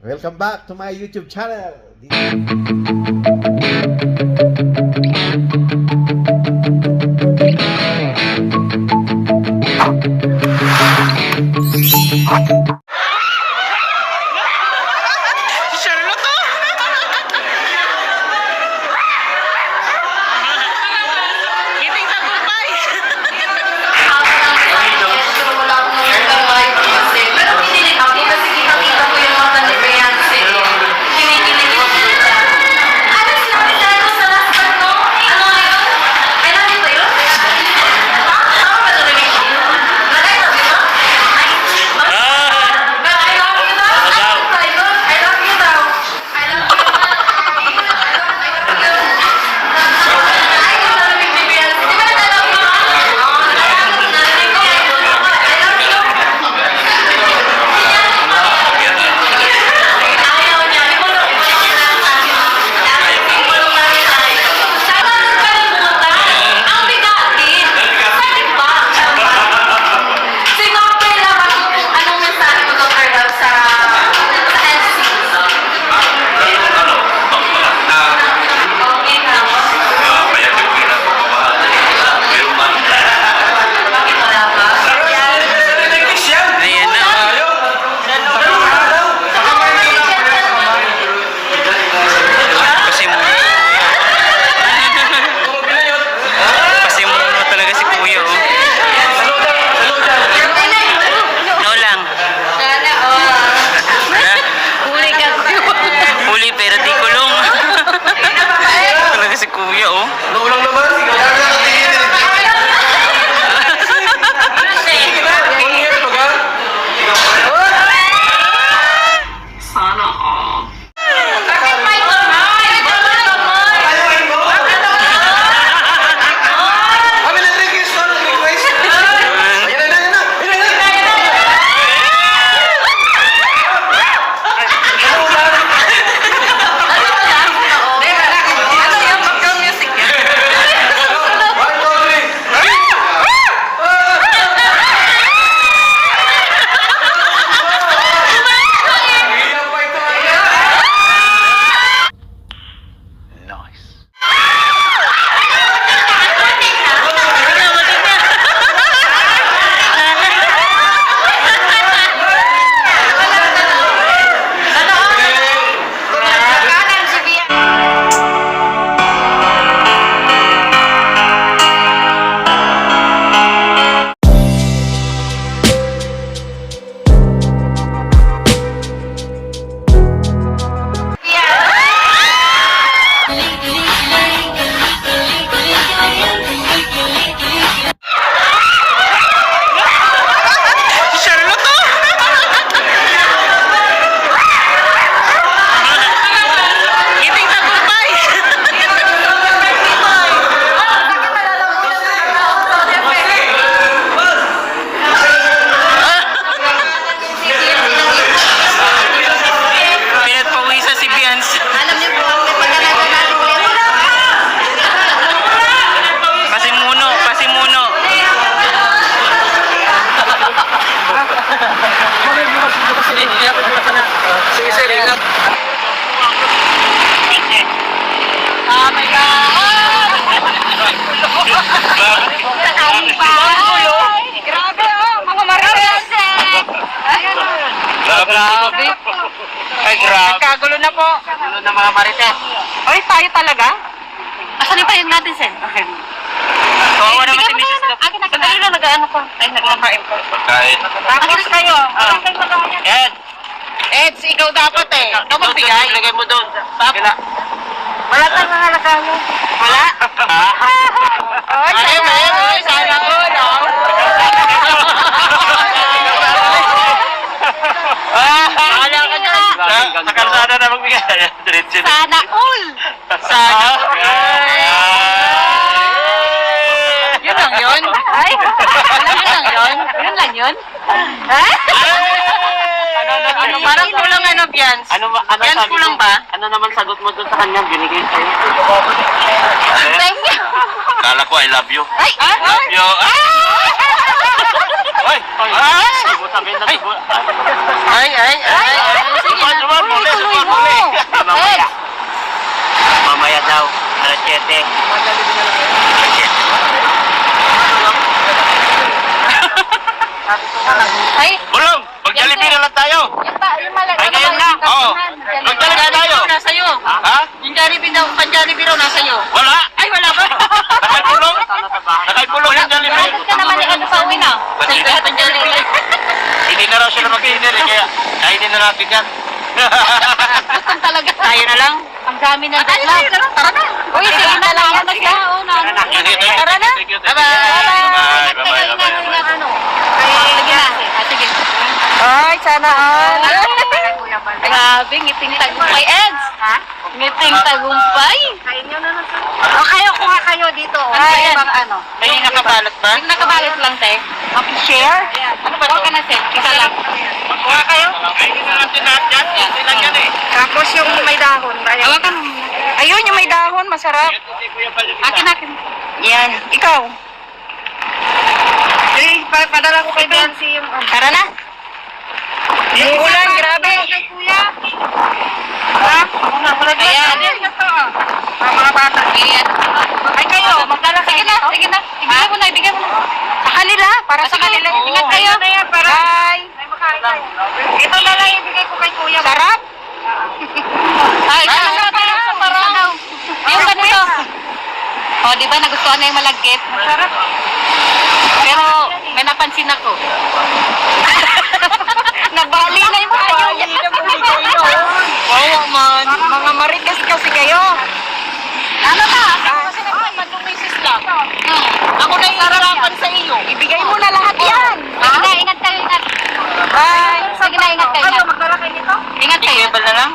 Welcome back to my YouTube channel. Grabe. Ay, grabe. Nagkagulo na po. Kagulo na mga marites. Oy, tayo talaga? Asan yung payong natin, Sen? Okay. Kawawa naman si Mrs. Lop. Sandali na, nag-ano po. Ay, nag-makain po. Kain. Akin kayo. Ed. Ed, ikaw dapat eh. Ikaw magbigay. Ilagay mo doon. Wala. Wala tayong mga nagano. Wala? Oy, sana ko, no? Akala ka dyan. Sa kalsada na magbigay. Sana all. Sana all. Yun lang yun? Ay, yun lang yun? Yun lang yun? Ha? Ano, parang kulang ano, Bians? Bians kulang ba? Ano naman sagot mo doon sa kanya? Binigay sa'yo. Thank you. Kala ko I love you. Ay! Love you. Ay! Ay! Ay! Ay! Ay! Ay! Ay! Sige na. 7. Ay, Bulong! Mag-Jollibee na lang tayo! yung malaki. Ay, ngayon na. Oo. Mag-Jollibee tayo. Nasa iyo. Ha? Yung Jollibee daw, pan-Jollibee raw nasa iyo. Wala! Ay, wala ba? Nakapulong? Nakapulong yung Jollibee. Bakit ka naman ano pa uwi na? Sa lahat ng Jollibee. Hindi na raw sila mag-dinner eh, kaya kainin na natin yan. Gusto talaga. Tayo na lang. Ang dami na dala. Tara na. Uy, sige na lang. Yan na siya. Tara na. Bye-bye. Bye-bye. Sige na. Sige. Ay, sana all. Grabe, ngiting tagumpay. Eds! Ngiting tagumpay. O kayo, kuha kayo dito. Ay, bang ano? May nakabalot ba? Yung nakabalot lang, te. Share? Ano ba Huwag to? ka na, te. Isa lang. Kuha kayo? Kainin na natin lahat yan. Hindi lang yan eh. Tapos yung may dahon. Hawakan mo. Ayun, yung may dahon. Masarap. Akin, akin. Yan. Ikaw. Eh, padala ko kay Nancy yung... Tara na. Yung ulan, grabe. Ha? Ayan. Mga bata. Ayan. Ay kayo, magdala kayo. Sige na, sige na. Ibigay mo na, ibigay mo na. Sa kanila, para sa kanila. Ingat kayo. Bye. Ito na lang ibigay ko kay Kuya. Sarap. Ay, sarap. Parang. Yung ganito. O, di ba nagustuhan na yung malagkit? Masarap. Pero, may napansin ako. Nagbali na yung kayo. Oo, man. Mga marites kasi kayo. Ano na? Kasi nagpapadong misis lang. Ako na hihirapan sa iyo. Ibigay mo na lahat yan. Sige na, ingat kayo, ingat. Bye. Sige na, ingat kayo. Ingat kayo. Ibal na lang?